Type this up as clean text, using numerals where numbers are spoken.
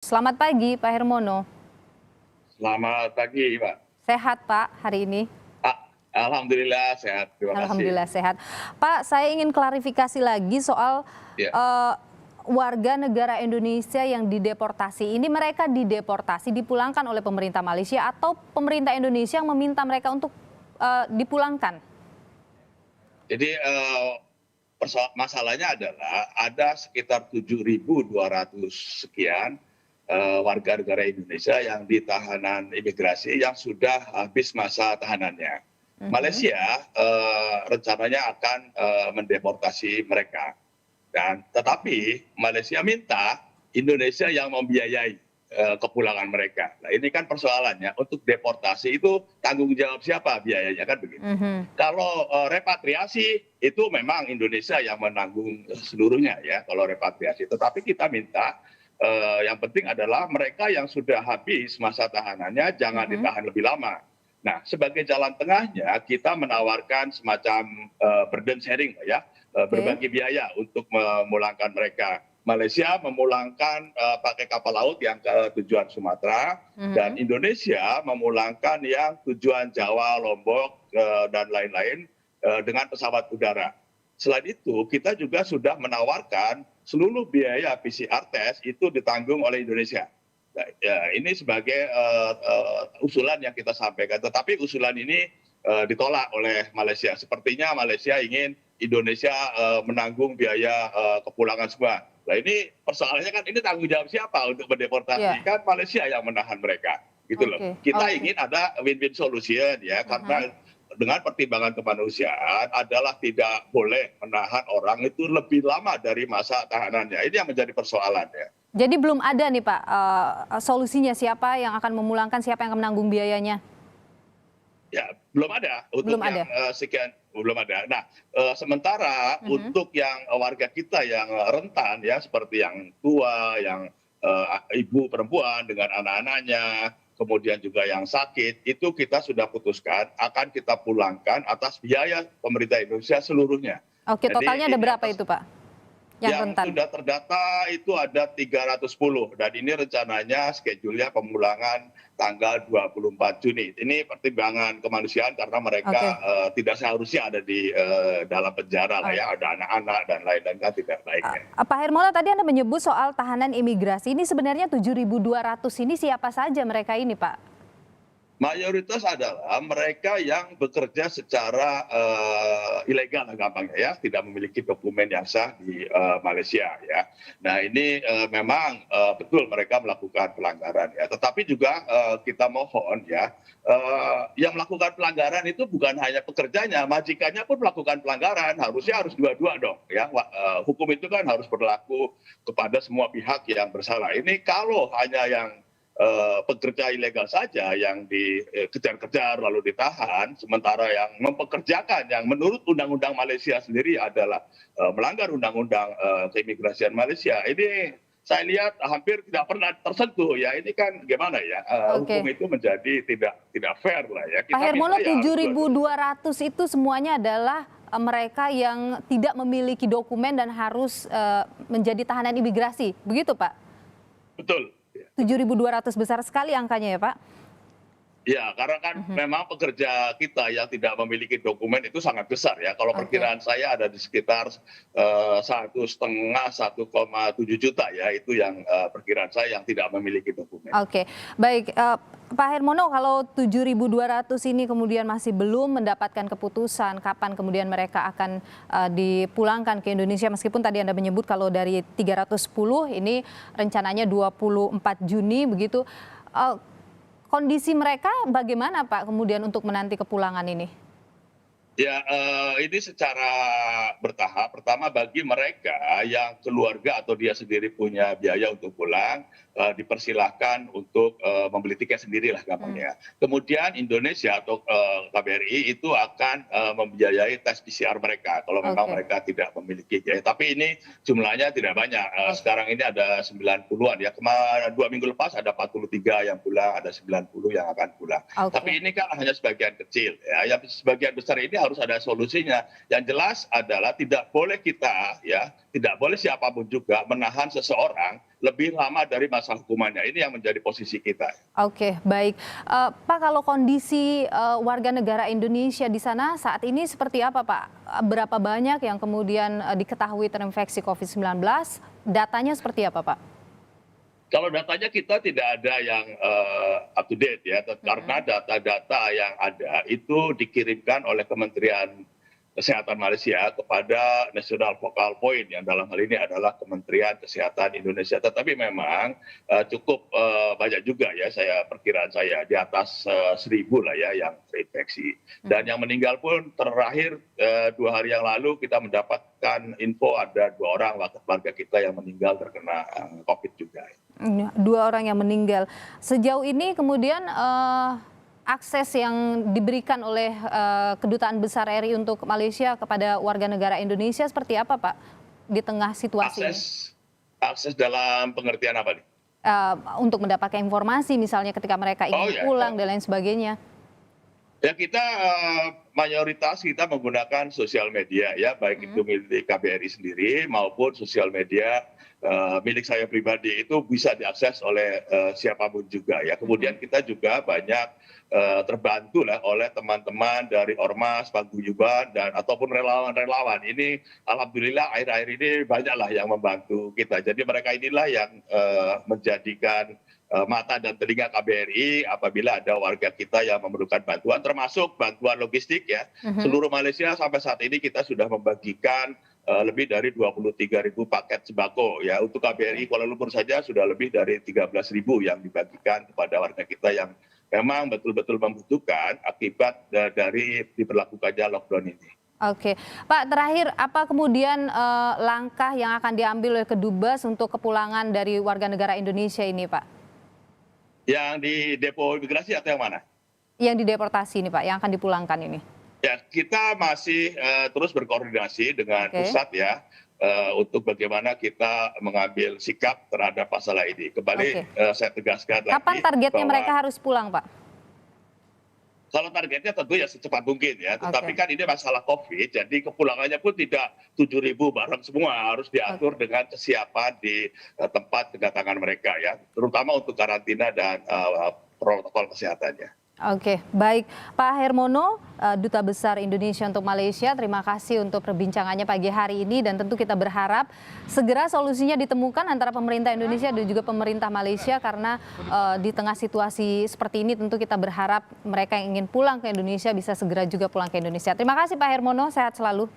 Selamat pagi, Pak Hermono. Selamat pagi, Pak. Sehat, Pak, hari ini? Alhamdulillah sehat, terima kasih. Alhamdulillah sehat. Pak, saya ingin klarifikasi lagi soal Ya, eh, warga negara Indonesia yang dideportasi. Ini mereka dideportasi, dipulangkan oleh pemerintah Malaysia atau pemerintah Indonesia yang meminta mereka untuk dipulangkan? jadi masalahnya adalah ada sekitar 7.200 sekian warga negara Indonesia yang di tahanan imigrasi yang sudah habis masa tahanannya. Mhm. Malaysia rencananya akan mendeportasi mereka. Tetapi Malaysia minta Indonesia yang membiayai kepulangan mereka. Nah ini kan persoalannya, untuk deportasi itu tanggung jawab siapa biayanya, kan begitu. Mhm. Kalau repatriasi itu memang Indonesia yang menanggung seluruhnya ya kalau repatriasi. Tetapi kita minta yang penting adalah mereka yang sudah habis masa tahanannya jangan Mhm. ditahan lebih lama. Nah, sebagai jalan tengahnya kita menawarkan semacam burden sharing ya, Oke. berbagi biaya untuk memulangkan mereka. Malaysia memulangkan pakai kapal laut yang ke tujuan Sumatera, dan Mhm. Indonesia memulangkan yang tujuan Jawa, Lombok, dan lain-lain dengan pesawat udara. Selain itu, kita juga sudah menawarkan seluruh biaya PCR test itu ditanggung oleh Indonesia. Nah, ya, ini sebagai usulan yang kita sampaikan. Tetapi usulan ini ditolak oleh Malaysia. Sepertinya Malaysia ingin Indonesia menanggung biaya kepulangan semua. Nah ini persoalannya kan ini tanggung jawab siapa untuk mendeportasi? Iya. Kan Malaysia yang menahan mereka, gitu loh. Oke. Kita Oke. ingin ada win-win solution ya, Mhm. karena dengan pertimbangan kemanusiaan adalah tidak boleh menahan orang itu lebih lama dari masa tahanannya. Ini yang menjadi persoalan ya. Jadi belum ada nih, Pak, solusinya siapa yang akan memulangkan, siapa yang akan menanggung biayanya? Ya, belum ada untuk Belum yang ada? sekian, belum ada. Nah, sementara Mhm. untuk yang warga kita yang rentan ya, seperti yang tua, yang ibu perempuan dengan anak-anaknya, kemudian juga yang sakit, itu kita sudah putuskan akan kita pulangkan atas biaya pemerintah Indonesia seluruhnya. Oke, totalnya Jadi ada ini berapa atas itu, Pak, yang yang rentan? sudah terdata itu ada 310, dan ini rencananya schedule-nya pemulangan tanggal 24 Juni. Ini pertimbangan kemanusiaan karena mereka Oke. tidak seharusnya ada di dalam penjara lah Oh, ya, ada anak-anak dan lain-lain, kan tidak baik ya. Pak Hermono, tadi Anda menyebut soal tahanan imigrasi, ini sebenarnya 7.200 ini siapa saja mereka ini, Pak? Mayoritas adalah mereka yang bekerja secara ilegal lah gampangnya ya, tidak memiliki dokumen yang sah di Malaysia ya. Nah ini memang betul mereka melakukan pelanggaran ya, tetapi juga kita mohon ya, yang melakukan pelanggaran itu bukan hanya pekerjanya, majikannya pun melakukan pelanggaran, harusnya harus dua-dua dong ya. Hukum itu kan harus berlaku kepada semua pihak yang bersalah. Ini kalau hanya yang pekerja ilegal saja yang dikejar-kejar lalu ditahan, sementara yang mempekerjakan yang menurut undang-undang Malaysia sendiri adalah melanggar undang-undang keimigrasian Malaysia. Ini saya lihat hampir tidak pernah tersentuh ya. Ini kan gimana ya, hukum Oke. itu menjadi tidak fair lah ya. Pak Kita minta Hermono, ya harus dua-duanya. 7.200 itu semuanya adalah mereka yang tidak memiliki dokumen dan harus menjadi tahanan imigrasi, begitu, Pak? Betul. Ya, betul. 7.200 besar sekali angkanya ya, Pak? Ya, karena kan Mhm. memang pekerja kita yang tidak memiliki dokumen itu sangat besar ya. Kalau Oke. perkiraan saya ada di sekitar 1,5 1,7 juta ya, itu yang perkiraan saya yang tidak memiliki dokumen. Oke, baik, Pak Hermono, kalau 7.200 ini kemudian masih belum mendapatkan keputusan kapan kemudian mereka akan dipulangkan ke Indonesia, meskipun tadi Anda menyebut kalau dari 310 ini rencananya 24 Juni begitu, eee, kondisi mereka bagaimana, Pak, kemudian untuk menanti kepulangan ini? Ya, ini secara bertahap. Pertama bagi mereka yang keluarga atau dia sendiri punya biaya untuk pulang, dipersilahkan untuk membeli tiket sendirilah Mmm. gampangnya. Kemudian Indonesia atau KBRI itu akan membiayai tes PCR mereka kalau memang Oke. mereka tidak memiliki biaya. Tapi ini jumlahnya tidak banyak. Oke. Sekarang ini ada 90-an ya. Kemarin 2 minggu lepas ada 43 yang pulang, ada 90 yang akan pulang. Oke. Tapi ini kan hanya sebagian kecil ya. Yang sebagian besar ini harus ada solusinya. Yang jelas adalah tidak boleh kita ya, tidak boleh siapapun juga menahan seseorang lebih lama dari masa hukumannya. Ini yang menjadi posisi kita. Oke, baik. Pak, kalau kondisi warga negara Indonesia di sana saat ini seperti apa, Pak? Berapa banyak yang kemudian diketahui terinfeksi COVID-19? Datanya seperti apa, Pak? Kalau datanya kita tidak ada yang up to date ya, karena data-data yang ada itu dikirimkan oleh Kementerian Kesehatan Malaysia kepada National Focal Point yang dalam hal ini adalah Kementerian Kesehatan Indonesia. Tetapi memang cukup banyak juga ya, perkiraan saya di atas 1.000 lah ya yang terinfeksi. Dan yang meninggal pun terakhir 2 hari yang lalu kita mendapatkan info ada 2 orang warga kita yang meninggal terkena COVID juga. 2 orang yang meninggal. Sejauh ini kemudian akses yang diberikan oleh Kedutaan Besar RI untuk Malaysia kepada warga negara Indonesia seperti apa, Pak, di tengah situasi ini? Akses dalam pengertian apa nih? Untuk mendapatkan informasi misalnya ketika mereka ingin pulang dan lain sebagainya. Ya kita mayoritas kita menggunakan sosial media ya, baik itu milik KBRI sendiri maupun sosial media milik saya pribadi, itu bisa diakses oleh siapapun juga ya. Kemudian kita juga banyak terbantu lah oleh teman-teman dari Ormas, Paguyuban dan ataupun relawan-relawan. Ini alhamdulillah akhir-akhir ini banyaklah yang membantu kita. Jadi mereka inilah yang menjadikan mata dan telinga KBRI apabila ada warga kita yang memerlukan bantuan, termasuk bantuan logistik ya. Seluruh Malaysia sampai saat ini kita sudah membagikan lebih dari 23.000 paket sembako ya. Untuk KBRI Kuala Lumpur saja sudah lebih dari 13.000 yang dibagikan kepada warga kita yang memang betul-betul membutuhkan akibat dari diberlakukannya lockdown ini. Oke, Pak, terakhir apa kemudian langkah yang akan diambil oleh Kedubes untuk kepulangan dari warga negara Indonesia ini, Pak? Yang di depo imigrasi atau yang mana? Yang dideportasi ini, Pak, yang akan dipulangkan ini. Ya, kita masih terus berkoordinasi dengan pusat ya, untuk bagaimana kita mengambil sikap terhadap masalah ini. Kembali saya tegaskan lagi. Kapan targetnya mereka harus pulang, Pak? Kalau targetnya tentu ya secepat mungkin ya, tetapi kan ini masalah COVID, jadi kepulangannya pun tidak 7.000 bareng semua, harus diatur dengan kesiapan di tempat kedatangan mereka ya, terutama untuk karantina dan protokol kesehatannya. Oke, baik. Pak Hermono, Duta Besar Indonesia untuk Malaysia, terima kasih untuk perbincangannya pagi hari ini dan tentu kita berharap segera solusinya ditemukan antara pemerintah Indonesia dan juga pemerintah Malaysia karena di tengah situasi seperti ini tentu kita berharap mereka yang ingin pulang ke Indonesia bisa segera juga pulang ke Indonesia. Terima kasih Pak Hermono, sehat selalu.